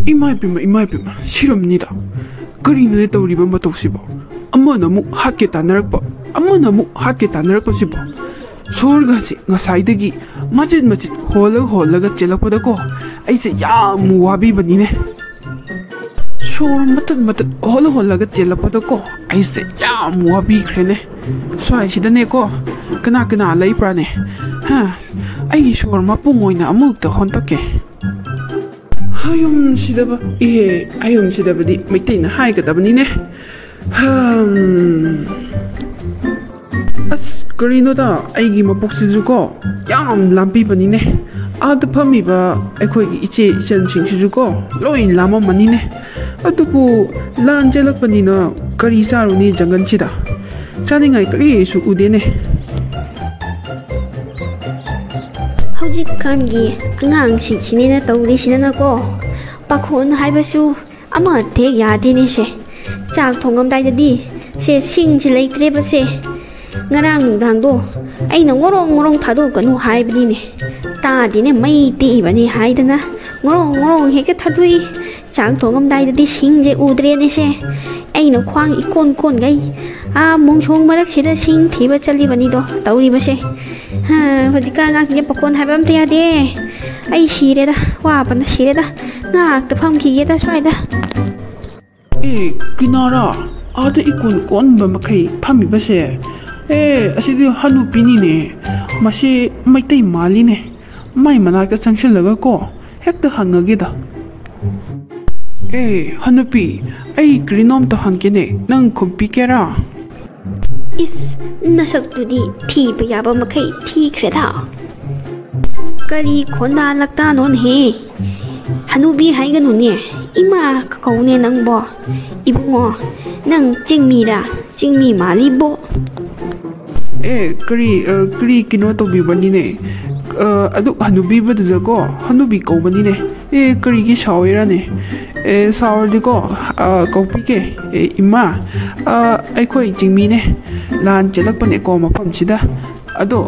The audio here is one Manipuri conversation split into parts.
Imai pima siramnida. Karino ne tawriba matawsibo. Amana mu hatke tanarakpa. Amana mu hatke tanarakpasibo. Sorgasi ngasaidagi majid holaga chelakpada ko. Aise yam wabibanine. Sor matat holaga chelakpada ko. Aise yam wabikrene. Swai sidane ko. Kana laiprane. Ha. Ai sor mapungoina amukta hontake. Ayom sidaba ayom sidabadi maitain haigadabnine. As karino da aigi mapoksidjuko yam lampibanine. Ada phamiba aikhoigi iche ichansingsjuko loi lamamanine. Adubu lan jelakpanina kari saruni janganchida. Chaningai kari su udene. Hꯧjikkangi angangsingsinina tawrisinana ko pakhon haibasu ama thek yadine se chak thongamdaidadi se singsi leitreba se ngarang nungdangdo aina ngorong thadokanu haibadine tadine mai tibani haidana ngorong heke thadui chak thongamdaidadi singje udrene se aina khwang ikon gai a mongchong marak sida sing thiba chalibani do tawriba se hojika ngak ye pakon haibam tya de ai sireda wa pan sireda ngak ta pham ki da swaida kinara ada ikon kon ba makai phami base asidi hanu pini ne masi maitai mali ne mai mana ka changshil laga ko hekta hangage da hanupi ai grinom to hangkene nang khumpi kera is nasak tudi thi pa yaba makai thi khreda kari khonda lakta non he hanubi haiganu ne ima kaune nang bo ibungo nang chingmi mali bo kari kino to bibani ne adu hanubi badda ko hanubi ko bani ne kari ki shawera ne sawar di ko kopi ke ima aikoi chingmi ne lan chelakpane ko mafam sida ado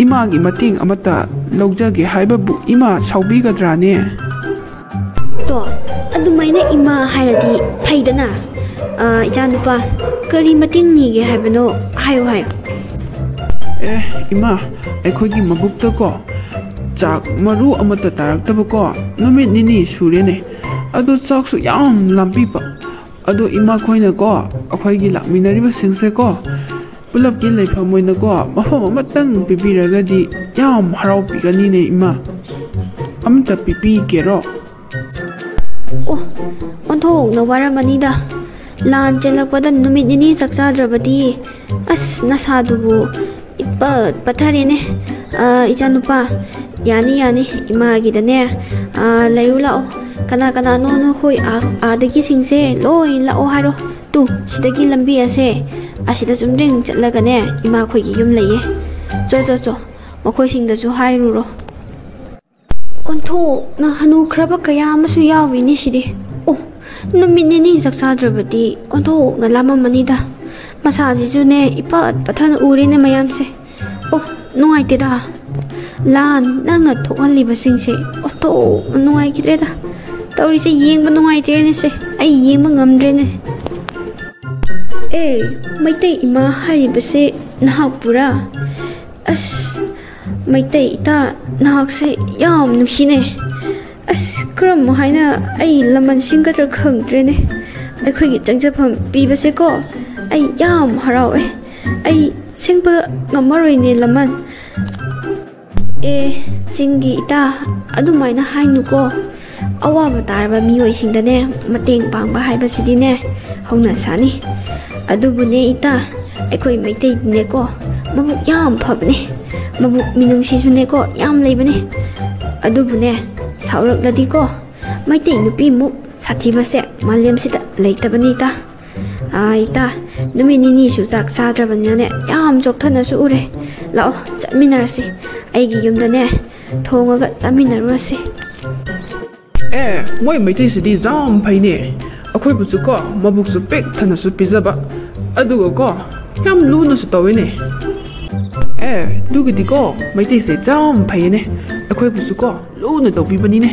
ima gi mating amata logjage haibabu ima saubigadra ne to adumaina ima hairadi phaidana ijanupa kari mating ni ge haibano hayo ima aikhoigi mabukta ko chak maru amata taraktaba ko numit nini surene ado chaksu yam lampi pa ado ima khoina ko akhoigi lakminariba singse ko pulap ki leifamoina ko mafam amatang pipiragadi yam harau pigani ne ima amta pipi kero onthok na waramanida lan chelakpada numit nini chakchadrabadi as nasadubu itpa patharene ichanupa yani ima gidane layu lao kana no khoi adagi singse loi lao haro tu sidagi lambi ase asida chumring chatlagane ima khoi gi yum leye cho makhoi singda chu hairuro ontho na hanu khraba kaya masu yawi ni sidi numini ni chakchadrabadi ontho na lama manida masaji ju ne ipat pathan uri ne mayam se nuai te da lan nang thokhali basingse to nuai kidreda tawri se yeng ba nuai te ne se ai yeng ma ngamdre ne maitai ima hari base nahak pura as maitai ita nahak se yam nushine as kram haina ai laman singatra khangdre ne akhoi gi changjapam pi base ko ai yam harawe ai singpa ngamaroi ne laman chingi ita adumaina hainu ko awaba tarba mioi singdane mateng pangba haiba sidine hongna sani adubune ita akhoi maitai ne ko mabuk yam phabne mabuk minung sisune ko yam leibane adubune saurak ladi ko maitai nupi mu sathiba se malyam sida leitabani ta ita numini su chak chadrabanya yam jokthana su ure lao chaminarasi aigi yumda ne thongaga chaminarasi moi maitai sidi jam phaine akhoi bu ko mabuk su pek thana su pizaba aduga ko yam luna su tawene dugidi ko maitai se jam phaine akhoi bu ko luna tawbibani ne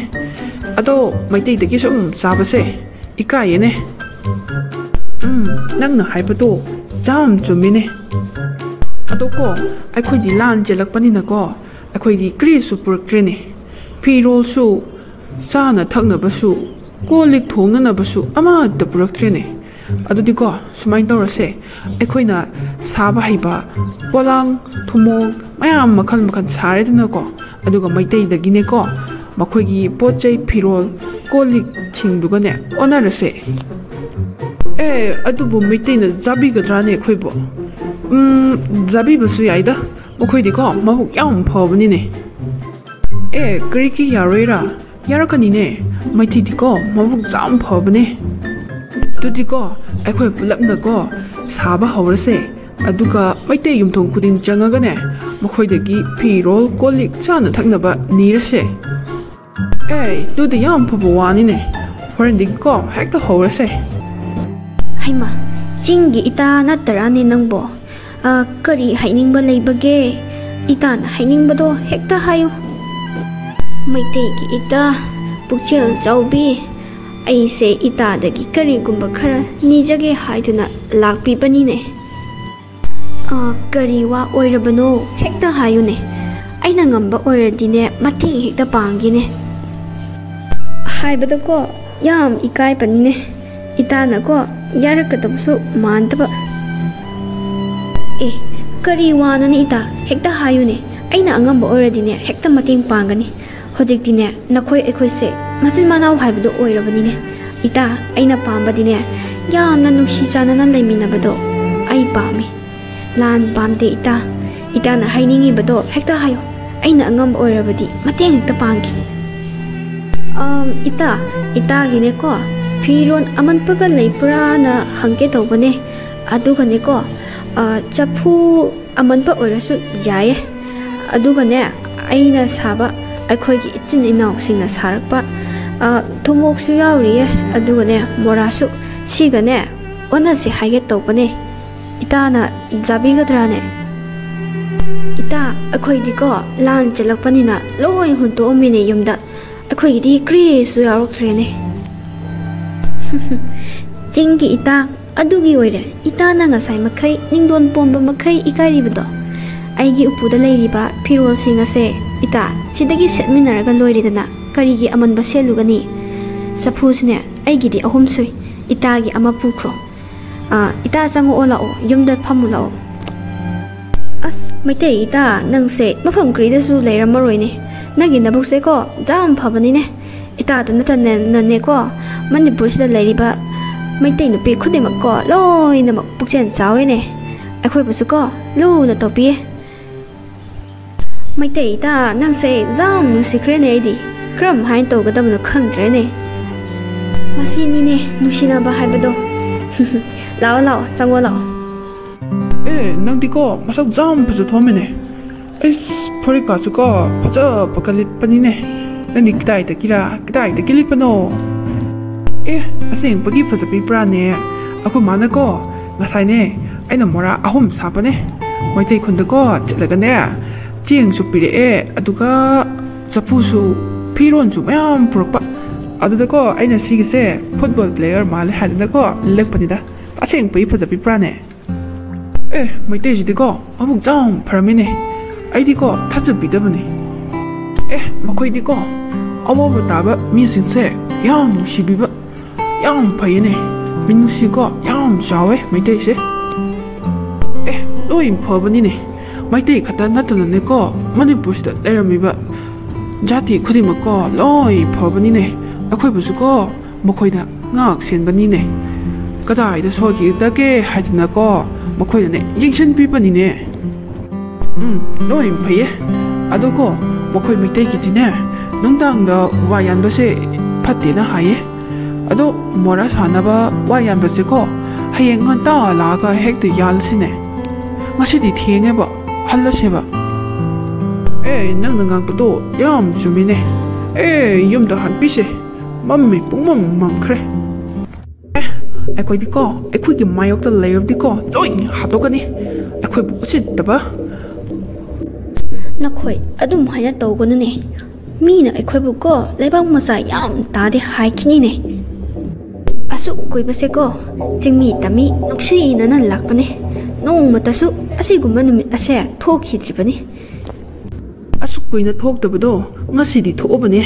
ꯑꯗꯣ ꯃꯩꯇꯩꯗꯒꯤ ꯁꯨꯝ ꯆꯥꯕꯁꯦ ꯏꯀꯥꯏꯌꯦꯅꯦ ꯅꯪꯅ ꯍꯥꯏꯕꯗꯣ ꯌꯥꯝ ꯆꯨꯝꯃꯤꯅꯦ ꯑꯗꯣ ꯀꯣ ꯑꯩꯈꯣꯏꯗꯤ ꯂꯥꯟ ꯆꯦꯜꯂꯛꯄꯅꯤꯅꯀꯣ ꯑꯩꯈꯣꯏꯗꯤ ꯀꯔꯤꯁꯨ ꯄꯨꯔꯛꯇ꯭ꯔꯦꯅꯦ ꯐꯤꯔꯣꯜꯁꯨ ꯆꯥꯅ ꯊꯛꯅꯕꯁꯨ ꯀꯣꯜ ꯂꯤꯛ ꯊꯣꯡꯅꯅꯕꯁꯨ ꯑꯃꯠꯇ ꯄꯨꯔꯛꯇ꯭ꯔꯦꯅꯦ ꯑꯗꯨꯗꯤꯀꯣ ꯁꯨꯃꯥꯏꯅ ꯇꯧꯔꯁꯦ ꯑꯩꯈꯣꯏꯅ ꯁꯥꯕ ꯍꯩꯕ ꯄꯣꯂꯥꯡ ꯊꯨꯃꯣꯛ ꯃꯌꯥꯝ ꯃꯈꯜ ꯃꯈꯜ ꯁꯥꯔꯦꯗꯅꯀꯣ ꯑꯗꯨꯒ ꯃꯩꯇꯩꯗꯒꯤꯅꯦꯀꯣ ꯃꯈꯣꯏꯒꯤ ꯄꯣꯠ ꯆꯩ ꯐꯤꯔꯣꯜ ꯀꯣꯜ ꯂꯤꯛꯁꯤꯡꯗꯨꯒꯅꯦ ꯑꯣꯟꯅꯔꯁꯦ ꯑꯗꯨꯕꯨ ꯃꯩꯇꯩꯅ ꯆꯥꯕꯤꯒꯗ꯭ꯔꯥꯅꯦ ꯑꯩꯈꯣꯏꯕꯨ ꯆꯥꯕꯤꯕꯁꯨ ꯌꯥꯏꯗ ꯃꯈꯣꯏꯗꯤꯀꯣ ꯃꯕꯨꯛ ꯌꯥꯝ ꯐꯕꯅꯤꯅꯦ ꯀꯔꯤꯒꯤ ꯌꯥꯔꯣꯏꯔꯥ ꯌꯥꯔꯛꯀꯅꯤꯅꯦ ꯃꯩꯇꯩꯗꯤꯀꯣ ꯃꯕꯨꯛ ꯌꯥꯝ ꯐꯕꯅꯦ ꯑꯗꯨꯗꯤꯀꯣ ꯑꯩꯈꯣꯏ ꯄꯨꯂꯞꯅꯀꯣ ꯁꯥꯕ ꯍꯧꯔꯁꯦ ꯑꯗꯨꯒ ꯃꯩꯇꯩ ꯌꯨꯝꯊꯣꯡ ꯈꯨꯗꯤꯡ ꯆꯪꯉꯒꯅꯦ ꯃꯈꯣꯏꯗꯒꯤ ꯐꯤꯔꯣꯜ ꯀꯣꯜ ꯂꯤꯛ ꯆꯥꯅ ꯊꯛꯅꯕ ꯅꯤꯔꯁꯦ ꯑꯗꯨꯗꯤ ꯌꯥꯝ ꯐꯕ ꯋꯥꯅꯤꯅꯦ ꯍꯣꯔꯦꯟꯗꯒꯤꯀꯣ ꯍꯦꯛꯇ ꯍꯧꯔꯁꯦ ꯍꯩꯃ ꯆꯤꯡꯒꯤ ꯏꯇꯥ ꯅꯠꯇꯔꯥꯅꯦ ꯅꯪꯕꯣ ꯀꯔꯤ ꯍꯥꯏꯅꯤꯡꯕ ꯂꯩꯕꯒꯦ ꯏꯇꯥꯅ ꯍꯥꯏꯅꯤꯡꯕꯗꯣ ꯍꯦꯛꯇ ꯍꯥꯏꯌꯨ ꯃꯩꯇꯩꯒꯤ ꯏꯇꯥ ꯄꯨꯛꯆꯦꯜ ꯆꯥꯎꯕꯤ ꯑꯩꯁꯦ ꯏꯇꯥꯗꯒꯤ ꯀꯔꯤꯒꯨꯝꯕ ꯈꯔ ꯅꯤꯖꯒꯦ ꯍꯥꯏꯗꯨꯅ ꯂꯥꯛꯄꯤꯕꯅꯤꯅꯦ ꯀꯔꯤ ꯋꯥ ꯑꯣꯏꯔꯕꯅꯣ ꯍꯦꯛꯇ ꯍꯥꯏꯌꯨꯅꯦ ꯑꯩꯅ ꯉꯝꯕ ꯑꯣꯏꯔꯗꯤꯅꯦ ꯃꯇꯦꯡ ꯍꯦꯛꯇ ꯄꯥꯡꯒꯦꯅꯦ ꯍꯥꯏꯕꯗꯀꯣ ꯌꯥꯝ ꯏꯀꯥꯏꯕꯅꯤꯅꯦ ꯏꯇꯥꯅꯀꯣ ꯌꯥꯔꯛꯀꯗꯕꯁꯨ ꯃꯥꯟꯗꯕ ꯀꯔꯤ ꯋꯥꯅꯣꯅꯦ ꯏꯇꯥ ꯍꯦꯛꯇ ꯍꯥꯏꯌꯨꯅꯦ ꯑꯩꯅ ꯑꯉꯝꯕ ꯑꯣꯏꯔꯗꯤꯅꯦ ꯍꯦꯛꯇ ꯃꯇꯦꯡ ꯄꯥꯡꯒꯅꯤ ꯍꯧꯖꯤꯛꯇꯤꯅꯦ ꯅꯈꯣꯏ ꯑꯩꯈꯣꯏꯁꯦ ꯃꯆꯤꯟ ꯃꯅꯥꯎ ꯍꯥꯏꯕꯗꯣ ꯑꯣꯏꯔꯕꯅꯤꯅꯦ ꯏꯇꯥ ꯑꯩꯅ ꯄꯥꯝꯕꯗꯤꯅꯦ ꯌꯥꯝꯅ ꯅꯨꯡꯁꯤ ꯆꯥꯟꯅꯅ ꯂꯩꯃꯤꯟꯅꯕꯗꯣ ꯑꯩ ꯄꯥꯝꯃꯤ ꯂꯥꯟ ꯄꯥꯝꯗꯦ ꯏꯇꯥꯅ ꯍꯥꯏꯅꯤꯡꯉꯤꯕꯗꯣ ꯍꯦꯛꯇ ꯍꯥꯏꯌꯨ ꯑꯩꯅ ꯑꯉꯝꯕ ꯑꯣꯏꯔꯕꯗꯤ ꯃꯇꯦꯡ ꯍꯦꯛꯇ ꯄꯥꯡꯈꯤ ꯏꯇꯥꯒꯤꯅꯦꯀꯣ ꯐꯤꯔꯣꯟ ꯑꯃꯟꯕꯒ ꯂꯩꯕ꯭ꯔꯥꯅ ꯍꯪꯒꯦ ꯇꯧꯕꯅꯦ ꯑꯗꯨꯒꯅꯦꯀꯣ ꯆꯐꯨ ꯑꯃꯟꯕ ꯑꯣꯏꯔꯁꯨ ꯌꯥꯏꯌꯦ ꯑꯗꯨꯒꯅꯦ ꯑꯩꯅ ꯁꯥꯕ ꯑꯩꯈꯣꯏꯒꯤ ꯏꯆꯤꯟ ꯏꯅꯥꯎꯁꯤꯡꯅ ꯁꯥꯔꯛꯄ ꯊꯨꯃꯣꯛꯁꯨ ꯌꯥꯎꯔꯤꯌꯦ ꯑꯗꯨꯒꯅꯦ ꯃꯣꯔꯥꯁꯨ ꯁꯤꯒꯅꯦ ꯑꯣꯟꯅꯁꯦ ꯍꯥꯏꯒꯦ ꯇꯧꯕꯅꯦ ꯏꯇꯥꯅ ꯆꯥꯕꯤꯒꯗ꯭ꯔꯥꯅꯦ ꯏꯇꯥ ꯑꯩꯈꯣꯏꯗꯤꯀꯣ ꯂꯥꯟ ꯆꯦꯜꯂꯛꯄꯅꯤꯅ ꯂꯣꯏ ꯍꯨꯟꯇꯣꯛꯑꯝꯃꯤꯅꯦ ꯌꯨꯝꯗ ꯑꯩꯈꯣꯏꯒꯤꯗꯤ ꯀꯔꯤꯁꯨ ꯌꯥꯎꯔꯛꯇ꯭ꯔꯦꯅꯦ ꯆꯤꯡꯒꯤ ꯏꯇꯥ ꯑꯗꯨꯒꯤ ꯑꯣꯏꯔꯦ ꯏꯇꯥꯅ ꯉꯁꯥꯏ ꯃꯈꯩ ꯅꯤꯡꯗꯣꯟ ꯄꯣꯝꯕ ꯃꯈꯩ ꯏꯀꯥꯏꯔꯤꯕꯗꯣ ꯑꯩꯒꯤ ꯎꯄꯨꯗ ꯂꯩꯔꯤꯕ ꯐꯤꯔꯣꯜꯁꯤꯡ ꯑꯁꯦ ꯏꯇꯥ ꯁꯤꯗꯒꯤ ꯁꯦꯠꯃꯤꯟꯅꯔꯒ ꯂꯣꯏꯔꯦꯗꯅ ꯀꯔꯤꯒꯤ ꯑꯃꯟꯕ ꯁꯦꯠꯂꯨꯒꯅꯤ ꯆꯐꯨꯁꯨꯅꯦ ꯑꯩꯒꯤꯗꯤ 3 ꯁꯨꯏ ꯏꯇꯥꯒꯤ ꯑꯃ ꯄꯨꯈ꯭ꯔꯣ ꯏꯇꯥ ꯆꯪꯉꯛꯑꯣ ꯂꯥꯛꯑꯣ ꯌꯨꯝꯗ ꯐꯝꯃꯨ ꯂꯥꯛꯑꯣ ꯑꯁ ꯃꯩꯇꯩ ꯏꯇꯥ ꯅꯪꯁꯦ ꯃꯐꯝ ꯀꯔꯤꯗꯁꯨ ꯂꯩꯔꯝꯃꯔꯣꯏꯅꯦ ꯅꯪꯒꯤ ꯅꯕꯨꯛꯁꯦꯀꯣ ꯌꯥꯝ ꯐꯕꯅꯤꯅꯦ ꯏꯇꯥꯗ ꯅꯠꯇꯅꯅꯦꯀꯣ ꯃꯅꯤꯄꯨꯔꯁꯤꯗ ꯂꯩꯔꯤꯕ ꯃꯩꯇꯩ ꯅꯨꯄꯤ ꯈꯨꯗꯤꯡꯃꯛꯀꯣ ꯂꯣꯏꯅꯃꯛ ꯄꯨꯛꯆꯦꯜ ꯆꯥꯎꯋꯦꯅꯦ ꯑꯩꯈꯣꯏꯕꯨꯁꯨꯀꯣ ꯂꯨꯅ ꯇꯧꯕꯤꯌꯦ ꯃꯩꯇꯩ ꯏꯇꯥ ꯅꯪꯁꯦ ꯌꯥꯝ ꯅꯨꯡꯁꯤꯈ꯭ꯔꯦꯅꯦ ꯑꯩꯗꯤ ꯀꯔꯝ ꯍꯥꯏꯅ ꯇꯧꯒꯗꯕꯅꯣ ꯈꯪꯗ꯭ꯔꯦꯅꯦ ꯃꯁꯤꯅꯤꯅꯦ ꯅꯨꯡꯁꯤꯅꯕ ꯍꯥꯏꯕꯗꯣ ꯂꯥꯛꯑꯣ ꯂꯥꯛꯑꯣ ꯆꯪꯉꯣ ꯂꯥꯛꯑꯣ ꯅꯪꯗꯤꯀꯣ ꯃꯁꯛ ꯌꯥꯝ ꯐꯖꯊꯣꯛꯑꯝꯃꯤꯅꯦ ꯐꯨꯔꯤꯠꯀꯥꯁꯨꯀꯣ ꯐꯖꯕꯒ ꯂꯤꯠꯄꯅꯤꯅꯦ ꯅꯪꯗꯤ ꯀꯗꯥꯏꯗꯒꯤ ꯂꯤꯠꯄꯅꯣ ꯑꯁꯦꯡꯕꯒꯤ ꯐꯖꯕꯤꯕ꯭ꯔꯥꯅꯦ ꯑꯩꯈꯣꯏ ꯃꯥꯅꯀꯣ ꯉꯁꯥꯏꯅꯦ ꯑꯩꯅ ꯃꯣꯔꯥ 3 ꯁꯥꯕꯅꯦ ꯃꯩꯇꯩ ꯈꯨꯟꯗꯀꯣ ꯆꯠꯂꯒꯅꯦ ꯆꯦꯡꯁꯨ ꯄꯤꯔꯛꯑꯦ ꯑꯗꯨꯒ ꯆꯐꯨꯁꯨ ꯐꯤꯔꯣꯟꯁꯨ ꯃꯌꯥꯝ ꯄꯨꯔꯛꯄ ꯑꯗꯨꯗꯀꯣ ꯑꯩꯅ ꯁꯤꯒꯤꯁꯦ ꯐꯨꯠꯕꯣꯜ ꯄ꯭ꯂꯦꯌꯔ ꯃꯥꯜꯂꯦ ꯍꯥꯏꯗꯅꯀꯣ ꯂꯤꯠꯂꯛꯄꯅꯤꯗ ꯑꯁꯦꯡꯕꯒꯤ ꯐꯖꯕꯤꯕ꯭ꯔꯥꯅꯦ ꯃꯩꯇꯩꯁꯤꯗꯤꯀꯣ ꯃꯕꯨꯛ ꯌꯥꯝ ꯐꯔꯝꯃꯤꯅꯦ ꯑꯩꯗꯤꯀꯣ ꯊꯥꯖꯕꯤꯗꯕꯅꯤ ꯃꯈꯣꯏꯗꯤꯀꯣ ꯑꯋꯥꯕ ꯇꯥꯕ ꯃꯤꯁꯤꯡꯁꯦ ꯌꯥꯝ ꯅꯨꯡꯁꯤꯕꯤꯕ ꯌꯥꯝ ꯐꯩꯌꯦꯅꯦ ꯃꯤꯅꯨꯡꯁꯤꯀꯣ ꯌꯥꯝ ꯆꯥꯎꯋꯦ ꯃꯩꯇꯩꯁꯦ ꯂꯣꯏ ꯐꯕꯅꯤꯅꯦ ꯃꯩꯇꯩ ꯈꯛꯇ ꯅꯠꯇꯅꯅꯦꯀꯣ ꯃꯅꯤꯄꯨꯔꯁꯤꯗ ꯂꯩꯔꯝꯃꯤꯕ ꯖꯥꯇꯤ ꯈꯨꯗꯤꯡꯃꯛꯀꯣ ꯂꯣꯏ ꯐꯕꯅꯤꯅꯦ ꯑꯩꯈꯣꯏꯕꯨꯁꯨꯀꯣ ꯃꯈꯣꯏꯅ ꯉꯥꯛ ꯁꯦꯟꯕꯅꯤꯅꯦ ꯀꯗꯥꯏꯗ ꯁꯣꯏꯈꯤꯗꯒꯦ ꯍꯥꯏꯗꯅꯀꯣ ꯃꯈꯣꯏꯅꯅꯦ ꯌꯦꯡꯁꯤꯟꯕꯤꯕꯅꯤꯅꯦ ꯂꯣꯏ ꯐꯩꯌꯦ ꯑꯗꯣꯀꯣ ꯃꯈꯣꯏ ꯃꯩꯇꯩꯒꯤꯗꯤꯅꯦ ꯅꯨꯡꯗꯥꯡꯗ ꯋꯥ ꯌꯥꯟꯕꯁꯦ ꯐꯠꯇꯦꯅ ꯍꯥꯏꯌꯦ ꯑꯗꯣ ꯃꯣꯔꯥ ꯁꯥꯅꯕ ꯋꯥ ꯌꯥꯟꯕꯁꯦꯀꯣ ꯍꯌꯦꯡ ꯉꯟꯇꯥ ꯂꯥꯛꯑꯒ ꯍꯦꯛꯇ ꯌꯥꯜꯂꯁꯤꯅꯦ ꯉꯁꯤꯗꯤ ꯊꯦꯡꯉꯦꯕ ꯍꯜꯂꯁꯦꯕ ꯅꯪꯅ ꯉꯥꯡꯕꯗꯣ ꯌꯥꯝ ꯆꯨꯝꯃꯤꯅꯦ ꯌꯨꯝꯗ ꯍꯟꯄꯤꯁꯦ ꯄꯨꯡꯃꯝ ꯃꯝꯈ꯭ꯔꯦ ꯑꯩꯈꯣꯏꯗꯤꯀꯣ ꯑꯩꯈꯣꯏꯒꯤ ꯃꯥꯌꯣꯛꯇ ꯂꯩꯔꯕꯗꯤꯀꯣ ꯂꯣꯏ ꯍꯥꯠꯇꯣꯛꯀꯅꯤ ꯑꯩꯈꯣꯏꯕꯨ ꯎꯁꯤꯠꯇꯕ ꯅꯈꯣꯏ ꯑꯗꯨꯝ ꯍꯥꯏꯅ ꯇꯧꯒꯅꯨꯅꯦ ꯃꯤꯅ ꯑꯩꯈꯣꯏꯕꯨꯀꯣ ꯂꯩꯕꯥꯛ ꯃꯆꯥ ꯌꯥꯝ ꯇꯥꯗꯦ ꯍꯥꯏꯈꯤꯅꯤꯅꯦ ꯑꯁꯨꯛ ꯀꯨꯏꯕꯁꯦꯀꯣ ꯆꯤꯡꯃꯤ ꯇꯝꯃꯤ ꯅꯨꯡꯁꯤꯅꯅ ꯂꯥꯛꯄꯅꯦ ꯅꯣꯡꯃꯇꯁꯨ ꯑꯁꯤꯒꯨꯝꯕ ꯅꯨꯃꯤꯠ ꯑꯁꯦ ꯊꯣꯛꯈꯤꯗ꯭ꯔꯤꯕꯅꯤ ꯑꯁꯨꯛ ꯀꯨꯏꯅ ꯊꯣꯛꯇꯕꯗꯣ ꯉꯁꯤꯗꯤ ꯊꯣꯛꯑꯕꯅꯦ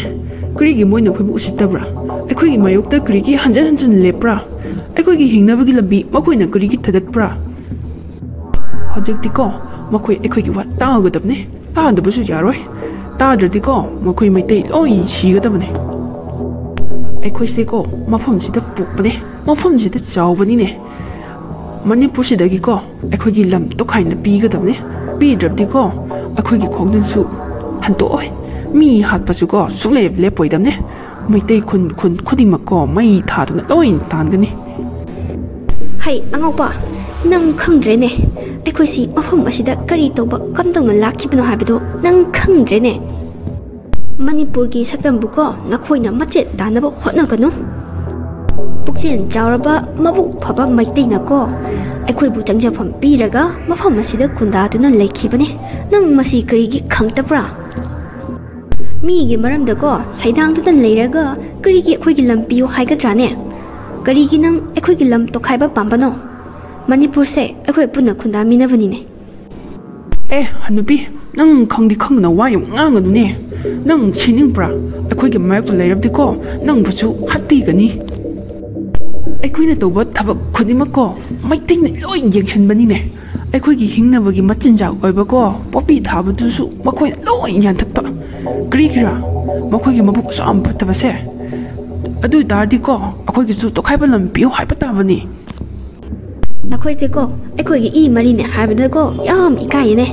ꯀꯔꯤꯒꯤ ꯃꯣꯏꯅ ꯑꯩꯈꯣꯏꯕꯨ ꯎꯁꯤꯠꯇꯕ꯭ꯔꯥ ꯑꯩꯈꯣꯏꯒꯤ ꯃꯥꯌꯣꯛꯇ ꯀꯔꯤꯒꯤ ꯍꯟꯖꯟ ꯍꯟꯖꯟ ꯂꯦꯞꯄ꯭ꯔꯥ ꯑꯩꯈꯣꯏꯒꯤ ꯍꯤꯡꯅꯕꯒꯤ ꯂꯝꯕꯤ ꯃꯈꯣꯏꯅ ꯀꯔꯤꯒꯤ ꯊꯗꯠꯄ꯭ꯔꯥ ꯍꯧꯖꯤꯛꯇꯤꯀꯣ ꯃꯈꯣꯏ ꯑꯩꯈꯣꯏꯒꯤ ꯋꯥ ꯇꯥꯒꯗꯕꯅꯦ ꯇꯥꯗꯕꯁꯨ ꯌꯥꯔꯣꯏ ꯇꯥꯗ꯭ꯔꯗꯤꯀꯣ ꯃꯈꯣꯏ ꯃꯩꯇꯩ ꯂꯣꯏ ꯁꯤꯒꯗꯕꯅꯦ ꯑꯩꯈꯣꯏꯁꯦꯀꯣ ꯃꯐꯝꯁꯤꯗ ꯄꯣꯛꯄꯅꯦ ꯃꯐꯝꯁꯤꯗ ꯆꯥꯎꯕꯅꯤꯅꯦ ꯃꯅꯤꯄꯨꯔꯁꯤꯗꯒꯤꯀꯣ ꯑꯩꯈꯣꯏꯒꯤ ꯂꯝ ꯇꯣꯈꯥꯏꯅ ꯄꯤꯒꯗꯕꯅꯦ ꯄꯤꯗ꯭ꯔꯕꯗꯤꯀꯣ ꯑꯩꯈꯣꯏꯒꯤ ꯈꯣꯡꯖꯟꯁꯨ ꯍꯟꯇꯣꯛꯑꯣꯏ ꯃꯤ ꯍꯥꯠꯄꯁꯨꯀꯣ ꯁꯨꯡꯂꯦꯞ ꯂꯦꯞꯄꯣꯏꯗꯕꯅꯦ ꯃꯩꯇꯩ ꯈꯨꯟ ꯈꯨꯗꯤꯡꯃꯛꯀꯣ ꯃꯩ ꯊꯥꯗꯨꯅ ꯂꯣꯏ ꯇꯥꯟꯒꯅꯤ ꯍꯩ ꯑꯉꯧꯕ ꯅꯪ ꯈꯪꯗ꯭ꯔꯦꯅꯦ ꯑꯩꯈꯣꯏꯁꯤ ꯃꯐꯝ ꯑꯁꯤꯗ ꯀꯔꯤ ꯇꯧꯕ ꯀꯝꯗꯧꯅ ꯂꯥꯛꯈꯤꯕꯅꯣ ꯍꯥꯏꯕꯗꯣ ꯅꯪ ꯈꯪꯗ꯭ꯔꯦꯅꯦ ꯃꯅꯤꯄꯨꯔꯒꯤ ꯁꯛꯇꯝꯕꯨꯀꯣ ꯅꯈꯣꯏꯅ ꯃꯆꯦꯠ ꯇꯥꯅꯕ ꯍꯣꯠꯅꯒꯅꯨ ꯄꯨꯛꯆꯦꯜ ꯆꯥꯎꯔꯕ ꯃꯕꯨꯛ ꯐꯕ ꯃꯩꯇꯩꯅꯀꯣ ꯑꯩꯈꯣꯏꯕꯨ ꯆꯪꯖꯐꯝ ꯄꯤꯔꯒ ꯃꯐꯝ ꯑꯁꯤꯗ ꯈꯨꯟꯗꯥꯗꯨꯅ ꯂꯩꯈꯤꯕꯅꯦ ꯅꯪ ꯃꯁꯤ ꯀꯔꯤꯒꯤ ꯈꯪꯗꯕ꯭ꯔꯥ ꯃꯤꯒꯤ ꯃꯔꯝꯗꯀꯣ ꯁꯩꯗꯥꯡꯗꯨꯅ ꯂꯩꯔꯒ ꯀꯔꯤꯒꯤ ꯑꯩꯈꯣꯏꯒꯤ ꯂꯝ ꯄꯤꯌꯨ ꯍꯥꯏꯒꯗ꯭ꯔꯥꯅꯦ ꯀꯔꯤꯒꯤ ꯅꯪ ꯑꯩꯈꯣꯏꯒꯤ ꯂꯝ ꯇꯣꯈꯥꯏꯕ ꯄꯥꯝꯕꯅꯣ ꯃꯅꯤꯄꯨꯔꯁꯦ ꯑꯩꯈꯣꯏ ꯄꯨꯟꯅ ꯈꯨꯟꯗꯥꯃꯤꯟꯅꯕꯅꯤꯅꯦ ꯍꯅꯨꯄꯤ ꯅꯪ ꯈꯪꯗꯤ ꯈꯪꯗꯅ ꯋꯥ ꯌꯥꯝ ꯉꯥꯡꯒꯅꯨꯅꯦ ꯅꯪ ꯁꯤꯅꯤꯡꯕ꯭ꯔꯥ ꯑꯩꯈꯣꯏꯒꯤ ꯃꯥꯌꯣꯛꯇ ꯂꯩꯔꯕꯗꯤꯀꯣ ꯅꯪꯕꯨꯁꯨ ꯍꯥꯠꯄꯤꯒꯅꯤ ꯑꯩꯈꯣꯏꯅ ꯇꯧꯕ ꯊꯕꯛ ꯈꯨꯗꯤꯡꯃꯛꯀꯣ ꯃꯩꯇꯩꯅ ꯂꯣꯏ ꯌꯦꯡꯁꯤꯟꯕꯅꯤꯅꯦ ꯑꯩꯈꯣꯏꯒꯤ ꯍꯤꯡꯅꯕꯒꯤ ꯃꯆꯤꯟꯖꯥꯛ ꯑꯣꯏꯕꯀꯣ ꯄꯣꯄꯤ ꯊꯥꯕꯗꯨꯁꯨ ꯃꯈꯣꯏꯅ ꯂꯣꯏ ꯌꯥꯟꯊꯠꯄ ꯀꯔꯤꯒꯤꯔꯥ ꯃꯈꯣꯏꯒꯤ ꯃꯕꯨꯛ ꯑꯁꯨꯛ ꯐꯠꯇꯕꯁꯦ ꯑꯗꯨ ꯑꯣꯏꯇꯥꯔꯗꯤꯀꯣ ꯑꯩꯈꯣꯏꯒꯤꯁꯨ ꯇꯣꯈꯥꯏꯕ ꯂꯝ ꯄꯤꯌꯨ ꯍꯥꯏꯕ ꯇꯥꯕꯅꯤ ꯅꯈꯣꯏꯁꯦꯀꯣ ꯑꯩꯈꯣꯏꯒꯤ ꯏ ꯃꯔꯤꯅꯦ ꯍꯥꯏꯕꯗꯀꯣ ꯌꯥꯝ ꯏꯀꯥꯏꯌꯦꯅꯦ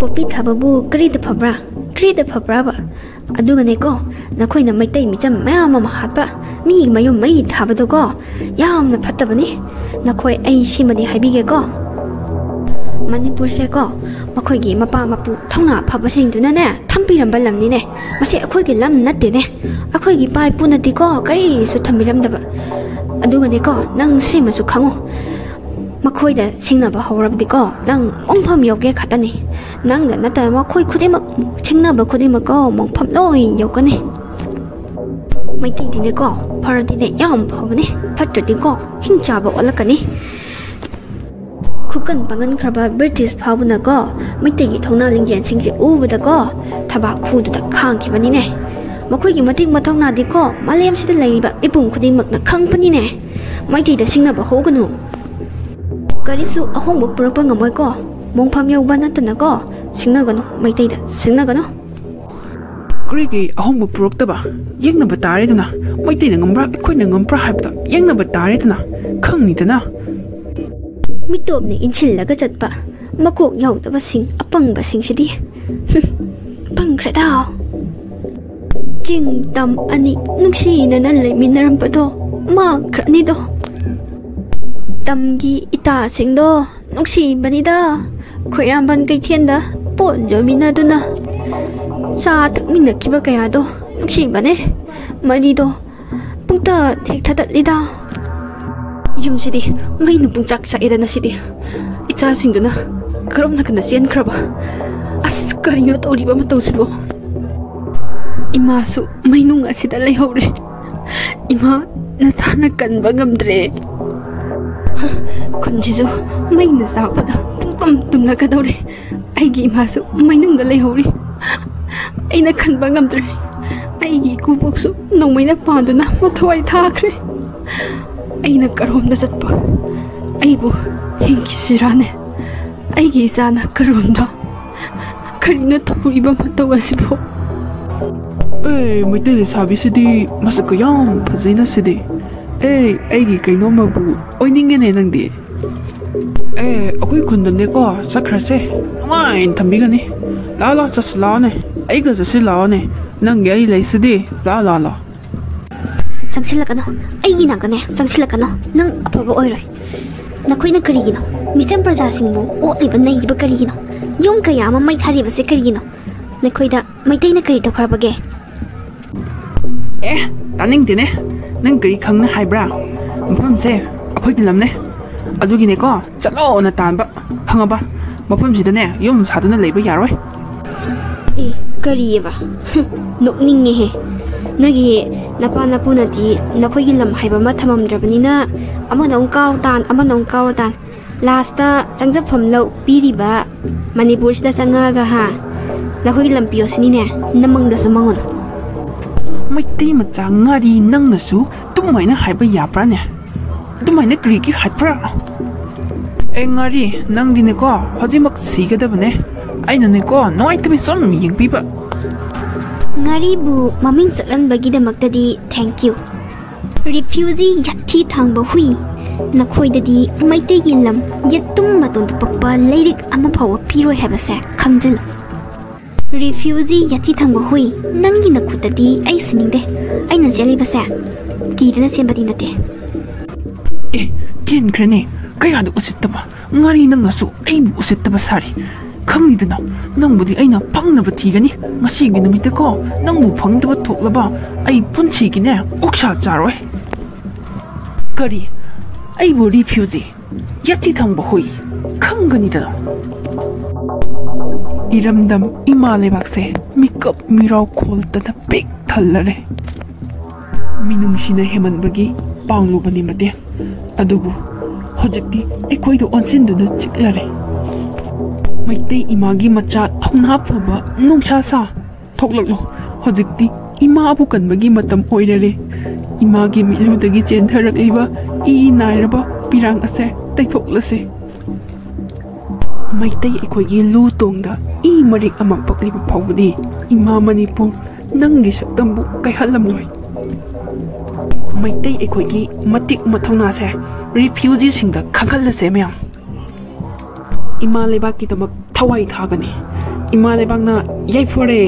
ꯄꯣꯄꯤ ꯊꯥꯕꯕꯨ ꯀꯔꯤꯗ ꯐꯕ꯭ꯔꯥ ꯀꯔꯤꯗ ꯐꯕ꯭ꯔꯥꯕ ꯑꯗꯨꯒꯅꯦꯀꯣ ꯅꯈꯣꯏꯅ ꯃꯩꯇꯩ ꯃꯤꯆꯝ ꯃꯌꯥꯝ ꯑꯃ ꯍꯥꯠꯄ ꯃꯤꯒꯤ ꯃꯌꯨꯝ ꯃꯩ ꯊꯥꯕꯗꯣꯀꯣ ꯌꯥꯝꯅ ꯐꯠꯇꯕꯅꯤ ꯅꯈꯣꯏ ꯑꯩ ꯁꯤꯃꯗꯤ ꯍꯥꯏꯕꯤꯒꯦꯀꯣ ꯃꯅꯤꯄꯨꯔꯁꯦꯀꯣ ꯃꯈꯣꯏꯒꯤ ꯃꯄꯥ ꯃꯄꯨ ꯊꯧꯅꯥ ꯐꯕꯁꯤꯡꯗꯨꯅꯅꯦ ꯊꯝꯕꯤꯔꯝꯕ ꯂꯝꯅꯤꯅꯦ ꯃꯁꯤ ꯑꯩꯈꯣꯏꯒꯤ ꯂꯝ ꯅꯠꯇꯦꯅꯦ ꯑꯩꯈꯣꯏꯒꯤ ꯏꯄꯥ ꯏꯄꯨꯅꯗꯤꯀꯣ ꯀꯔꯤꯁꯨ ꯊꯝꯕꯤꯔꯝꯗꯕ ꯑꯗꯨꯒꯅꯦꯀꯣ ꯅꯪ ꯁꯤꯃꯁꯨ ꯈꯪꯉꯨ ꯃꯈꯣꯏꯗ ꯁꯤꯡꯅꯕ ꯍꯧꯔꯕꯗꯤꯀꯣ ꯅꯪ ꯃꯣꯡꯐꯝ ꯌꯧꯒꯦ ꯈꯛꯇꯅꯤ ꯅꯪꯗ ꯅꯠꯇꯅ ꯃꯈꯣꯏ ꯈꯨꯗꯤꯡꯃꯛ ꯁꯤꯡꯅꯕ ꯈꯨꯗꯤꯡꯃꯛꯀꯣ ꯃꯣꯡꯐꯝ ꯂꯣꯏ ꯌꯧꯒꯅꯤ ꯃꯩꯇꯩꯗꯤꯅꯦꯀꯣ ꯐꯔꯗꯤꯅꯦ ꯌꯥꯝ ꯐꯕꯅꯦ ꯐꯠꯇ꯭ꯔꯗꯤꯀꯣ ꯍꯤꯡ ꯆꯥꯕ ꯑꯣꯜꯂꯛꯀꯅꯤ ꯈꯨꯀꯟ ꯄꯥꯡꯒꯟꯈ꯭ꯔꯕ ꯕ꯭ꯔꯤꯇꯤꯁ ꯐꯥꯎꯕꯅꯀꯣ ꯃꯩꯇꯩꯒꯤ ꯊꯧꯅꯥ ꯂꯤꯡꯖꯦꯜꯁꯤꯡꯁꯦ ꯎꯕꯗꯀꯣ ꯊꯕꯥꯛ ꯈꯨꯗꯨꯗ ꯈꯥꯡꯈꯤꯕꯅꯤꯅꯦ ꯃꯈꯣꯏꯒꯤ ꯃꯇꯤꯛ ꯃꯊꯧꯅꯥꯗꯤꯀꯣ ꯃꯥꯂꯦꯝꯁꯤꯗ ꯂꯩꯔꯤꯕ ꯃꯤꯄꯨꯝ ꯈꯨꯗꯤꯡꯃꯛꯅ ꯈꯪꯕꯅꯤꯅꯦ ꯃꯩꯇꯩꯗ ꯁꯤꯡꯅꯕ ꯍꯧꯒꯅꯨ ꯀꯔꯤꯁꯨ ꯑꯍꯣꯡꯕ ꯄꯨꯔꯛꯄ ꯉꯝꯃꯣꯏꯀꯣ ꯃꯣꯡꯐꯝ ꯌꯧꯕ ꯅꯠꯇꯅꯀꯣ ꯁꯤꯡꯅꯒꯅꯨ ꯃꯩꯇꯩꯗ ꯁꯤꯡꯅꯒꯅꯨ ꯀꯔꯤꯒꯤ ꯑꯍꯣꯡꯕ ꯄꯨꯔꯛꯇꯕ ꯌꯦꯡꯅꯕ ꯇꯥꯔꯦꯗꯅ ꯃꯩꯇꯩꯅ ꯉꯝꯕ꯭ꯔꯥ ꯑꯩꯈꯣꯏꯅ ꯉꯝꯕ꯭ꯔꯥ ꯍꯥꯏꯕꯗꯣ ꯌꯦꯡꯅꯕ ꯇꯥꯔꯦꯗꯅ ꯈꯪꯅꯤꯗꯅ ꯃꯤꯇꯣꯞꯅ ꯏꯟꯁꯤꯜꯂꯒ ꯆꯠꯄ ꯃꯀꯣꯛ ꯌꯥꯎꯗꯕꯁꯤꯡ ꯑꯄꯪꯕꯁꯤꯡꯁꯤꯗꯤ ꯄꯪꯈ꯭ꯔꯦꯗ ꯆꯤꯡ ꯇꯝ ꯑꯅꯤ ꯅꯨꯡꯁꯤꯅꯅ ꯂꯩꯃꯤꯟꯅꯔꯝꯕꯗꯣ ꯃꯥꯡꯈ꯭ꯔꯅꯤꯗꯣ ꯇꯝꯒꯤ ꯏꯇꯥꯁꯤꯡꯗꯣ ꯅꯨꯡꯁꯤꯕꯅꯤꯗ ꯈꯣꯏꯔꯥꯝꯕꯟ ꯀꯩꯊꯦꯜꯗ ꯄꯣꯠ ꯌꯣꯟꯃꯤꯟꯅꯗꯨꯅ ꯆꯥ ꯊꯛꯃꯤꯟꯅꯈꯤꯕ ꯀꯌꯥꯗꯣ ꯅꯨꯡꯁꯤꯕꯅꯦ ꯃꯔꯤꯗꯣ ꯄꯨꯡꯇꯠ ꯍꯦꯛ ꯊꯗꯠꯂꯤꯗ ꯌꯨꯝꯁꯤꯗꯤ ꯃꯩꯅ ꯄꯨꯡꯆꯥꯛ ꯆꯥꯛꯑꯦꯗꯅ ꯁꯤꯗꯤ ꯏꯆꯥꯁꯤꯡꯗꯨꯅ ꯀꯔꯝ ꯅꯥꯀꯟꯗ ꯆꯦꯟꯈ꯭ꯔꯕ ꯑꯁ ꯀꯔꯤꯅꯣ ꯇꯧꯔꯤꯕ ꯃꯇꯧꯁꯤꯕꯣ ꯏꯃꯥꯁꯨ ꯃꯩꯅꯨꯡ ꯑꯁꯤꯗ ꯂꯩꯍꯧꯔꯦ ꯏꯃꯥ ꯅꯁꯥꯅ ꯀꯟꯕ ꯉꯝꯗ꯭ꯔꯦ ꯈꯨꯟꯁꯤꯁꯨ ꯃꯩꯅ ꯆꯥꯛꯄꯗ ꯄꯨꯡꯇꯨꯝ ꯇꯨꯝꯂꯛꯀꯗꯧꯔꯦ ꯑꯩꯒꯤ ꯏꯃꯥꯁꯨ ꯃꯩꯅꯨꯡꯗ ꯂꯩꯍꯧꯔꯤ ꯑꯩꯅ ꯈꯟꯕ ꯉꯝꯗ꯭ꯔꯦ ꯑꯩꯒꯤ ꯏꯀꯨꯕꯣꯛꯁꯨ ꯅꯣꯡꯃꯩꯅ ꯄꯥꯟꯗꯨꯅ ꯃꯊꯋꯥꯏ ꯊꯥꯈ꯭ꯔꯦ ꯑꯩꯅ ꯀꯔꯣꯝꯗ ꯆꯠꯄ ꯑꯩꯕꯨ ꯍꯤꯡꯈꯤꯁꯤꯔꯥꯅꯦ ꯑꯩꯒꯤ ꯏꯆꯥꯅ ꯀꯔꯣꯝꯗ ꯀꯔꯤꯅꯣ ꯇꯧꯔꯤꯕ ꯃꯇꯧ ꯑꯁꯤꯕꯨ ꯃꯩꯇꯩ ꯂꯩꯁꯥꯕꯤꯁꯤꯗꯤ ꯃꯁꯛꯀ ꯌꯥꯝ ꯐꯖꯩꯅ ꯁꯤꯗꯤ ꯑꯩꯒꯤ ꯀꯩꯅꯣꯝꯃꯕꯨ ꯑꯣꯏꯅꯤꯡꯉꯦꯅꯦ ꯅꯪꯗꯤ ꯑꯩꯈꯣꯏ ꯈꯨꯟꯗꯅꯦꯀꯣ ꯆꯠꯈ꯭ꯔꯁꯦ ꯅꯨꯡꯉꯥꯏꯅ ꯊꯝꯕꯤꯒꯅꯤ ꯂꯥꯛꯑꯣ ꯆꯠꯁꯤ ꯂꯥꯛꯑꯣꯅꯦ ꯑꯩꯒ ꯆꯠꯁꯤ ꯂꯥꯛꯑꯣꯅꯦ ꯅꯪꯒꯤ ꯑꯩ ꯂꯩꯁꯤꯗꯤ ꯂꯥꯛꯑꯣ ꯆꯪꯁꯤꯜꯂꯛꯀꯅꯣ ꯑꯩꯒꯤ ꯅꯥꯀꯅꯦ ꯆꯪꯁꯤꯜꯂꯛꯀꯅꯣ ꯅꯪ ꯑꯐꯕ ꯑꯣꯏꯔꯣꯏ ꯅꯈꯣꯏꯅ ꯀꯔꯤꯒꯤꯅꯣ ꯃꯤꯆꯝ ꯄ꯭ꯔꯖꯥꯁꯤꯡꯕꯨ ꯑꯣꯠꯂꯤꯕ ꯅꯩꯔꯤꯕ ꯀꯔꯤꯒꯤꯅꯣ ꯌꯨꯝ ꯀꯌꯥ ꯑꯃ ꯃꯩ ꯊꯥꯔꯤꯕꯁꯦ ꯀꯔꯤꯒꯤꯅꯣ ꯅꯈꯣꯏꯗ ꯃꯩꯇꯩꯅ ꯀꯔꯤ ꯇꯧꯈ꯭ꯔꯕꯒꯦ ꯇꯥꯅꯤꯡꯗꯦꯅꯦ ꯅꯪ ꯀꯔꯤ ꯈꯪꯅ ꯍꯥꯏꯕ꯭ꯔꯥ ꯃꯐꯝꯁꯦ ꯑꯩꯈꯣꯏꯒꯤ ꯂꯝꯅꯦ ꯑꯗꯨꯒꯤꯅꯦꯀꯣ ꯆꯠꯂꯣꯅ ꯇꯥꯟꯕ ꯈꯪꯉꯕ ꯃꯐꯝꯁꯤꯗꯅꯦ ꯌꯨꯝ ꯁꯥꯗꯨꯅ ꯂꯩꯕ ꯌꯥꯔꯣꯏ ꯀꯔꯤꯕ ꯅꯣꯛꯅꯤꯡꯉꯦꯍꯦ ꯅꯣꯏꯒꯤ ꯅꯄꯥ ꯅꯄꯨꯅꯗꯤ ꯅꯈꯣꯏꯒꯤ ꯂꯝ ꯍꯥꯏꯕ ꯑꯃ ꯊꯝꯃꯝꯗ꯭ꯔꯕꯅꯤꯅ ꯑꯃꯅ ꯑꯃꯨꯛ ꯀꯥꯎꯔꯇꯥꯟ ꯑꯃꯅ ꯑꯃꯨꯛ ꯀꯥꯎꯔꯇꯥꯟ ꯂꯥꯁꯇ ꯆꯪꯖꯐꯝ ꯂꯧ ꯄꯤꯔꯤꯕ ꯃꯅꯤꯄꯨꯔꯁꯤꯗ ꯆꯪꯉꯛꯑꯒ ꯅꯈꯣꯏꯒꯤ ꯂꯝ ꯄꯤꯌꯣꯁꯤꯅꯤꯅꯦ ꯅꯃꯪꯗꯁꯨ ꯃꯉꯣꯟ ꯃꯩꯇꯩ ꯃꯆꯥ ꯉꯥꯔꯤ ꯅꯪꯅꯁꯨ ꯑꯗꯨꯃꯥꯏꯅ ꯍꯥꯏꯕ ꯌꯥꯕ꯭ꯔꯥꯅꯦ ꯑꯗꯨꯃꯥꯏꯅ ꯀꯔꯤꯒꯤ ꯍꯥꯏꯕ꯭ꯔꯥ ꯉꯥꯔꯤ ꯅꯪꯗꯤꯅꯦꯀꯣ ꯍꯧꯖꯤꯛꯃꯛ ꯁꯤꯒꯗꯕꯅꯦ ꯑꯩꯅꯅꯦꯀꯣ ꯅꯨꯡꯉꯥꯏꯇꯕ ꯁꯨꯝ ꯌꯦꯡꯕꯤꯕ ꯉꯥꯔꯤꯕꯨ ꯃꯃꯤꯡ ꯆꯠꯍꯟꯕꯒꯤꯗꯃꯛꯇꯗꯤ ꯊꯦꯡꯛ ꯌꯨ ꯔꯤꯐ꯭ꯌꯨꯖꯤ ꯌꯥꯊꯤ ꯊꯥꯡꯕ ꯍꯨꯏ ꯅꯈꯣꯏꯗꯗꯤ ꯃꯩꯇꯩꯒꯤ ꯂꯝ ꯌꯦꯇꯨꯝ ꯃꯇꯣꯟꯗ ꯄꯛꯄ ꯂꯩꯔꯤꯛ ꯑꯃ ꯐꯥꯎꯕ ꯄꯤꯔꯣꯏ ꯍꯥꯏꯕꯁꯦ ꯈꯪꯖꯤꯜꯂꯨ ꯔꯤꯐ꯭ꯌꯨꯖꯤ ꯌꯥꯊꯤ ꯊꯥꯡꯕ ꯍꯨꯏ ꯅꯪꯒꯤ ꯅꯈꯨꯠꯇꯗꯤ ꯑꯩ ꯁꯤꯅꯤꯡꯗꯦ ꯑꯩꯅ ꯆꯦꯜꯂꯤꯕꯁꯦ ꯀꯤꯗꯅ ꯆꯦꯟꯕꯗꯤ ꯅꯠꯇꯦ ꯆꯦꯟꯈ꯭ꯔꯅꯦ ꯀꯌꯥꯗ ꯎꯁꯤꯠꯇꯕ ꯉꯥꯔꯤ ꯅꯪꯅꯁꯨ ꯑꯩꯕꯨ ꯎꯁꯤꯠꯇꯕ ꯁꯥꯔꯤ ꯈꯪꯉꯤꯗꯅ ꯅꯪꯕꯨꯗꯤ ꯑꯩꯅ ꯐꯪꯅꯕ ꯊꯤꯒꯅꯤ ꯉꯁꯤꯒꯤ ꯅꯨꯃꯤꯠꯇꯀꯣ ꯅꯪꯕꯨ ꯐꯪꯗꯕ ꯊꯣꯛꯂꯕ ꯑꯩ ꯄꯨꯟꯁꯤꯒꯤꯅꯦ ꯑꯣꯛꯁꯥ ꯆꯥꯔꯣꯏ ꯀꯔꯤ ꯑꯩꯕꯨ ꯔꯤꯐ꯭ꯌꯨꯖꯤ ꯌꯥꯊꯤ ꯊꯪꯕ ꯍꯨꯏ ꯈꯪꯒꯅꯤꯗꯅ ꯏꯔꯝꯗꯝ ꯏꯃꯥ ꯂꯩꯕꯥꯛꯁꯦ ꯃꯤꯀꯞ ꯃꯤꯔꯥꯎ ꯈꯣꯜꯇꯅ ꯄꯤꯛ ꯊꯜꯂꯔꯦ ꯃꯤꯅꯨꯡꯁꯤꯅ ꯍꯦꯃꯟꯕꯒꯤ ꯄꯥꯡꯂꯨꯕꯅꯤ ꯃꯇꯦꯡ ꯑꯗꯨꯕꯨ ꯍꯧꯖꯤꯛꯇꯤ ꯑꯩꯈꯣꯏꯗ ꯑꯣꯟꯁꯤꯟꯗꯨꯅ ꯆꯤꯛꯂꯔꯦ ꯃꯩꯇꯩ ꯏꯃꯥꯒꯤ ꯃꯆꯥ ꯊꯧꯅꯥ ꯐꯕ ꯅꯨꯡꯁꯥ ꯁꯥ ꯊꯣꯛꯂꯛꯂꯣ ꯍꯧꯖꯤꯛꯇꯤ ꯏꯃꯥꯕꯨ ꯀꯟꯕꯒꯤ ꯃꯇꯝ ꯑꯣꯏꯔꯔꯦ ꯏꯃꯥꯒꯤ ꯃꯤꯠꯂꯨꯗꯒꯤ ꯆꯦꯟꯊꯔꯛꯂꯤꯕ ꯏ ꯅꯥꯏꯔꯕ ꯄꯤꯔꯥꯡ ꯑꯁꯦ ꯇꯩꯊꯣꯛꯂꯁꯤ ꯃꯩꯇꯩ ꯑꯩꯈꯣꯏꯒꯤ ꯂꯨ ꯇꯣꯡꯗ ꯏ ꯃꯔꯤꯛ ꯑꯃ ꯄꯛꯂꯤꯕ ꯐꯥꯎꯕꯗꯤ ꯏꯃꯥ ꯃꯅꯤꯄꯨꯔ ꯅꯪꯒꯤ ꯁꯛꯇꯝꯕꯨ ꯀꯥꯏꯍꯜꯂꯝꯂꯣꯏ ꯃꯩꯇꯩ ꯑꯩꯈꯣꯏꯒꯤ ꯃꯇꯤꯛ ꯃꯊꯧꯅꯥꯁꯦ ꯔꯤꯐ꯭ꯌꯨꯖꯤꯁꯤꯡꯗ ꯈꯪꯍꯜꯂꯁꯦ ꯃꯌꯥꯝ ꯏꯃꯥ ꯂꯩꯕꯥꯛꯀꯤꯗꯃꯛ ꯊꯋꯥꯏ ꯊꯥꯒꯅꯤ ꯏꯃꯥ ꯂꯩꯕꯥꯛꯅ ꯌꯥꯏꯐꯔꯦ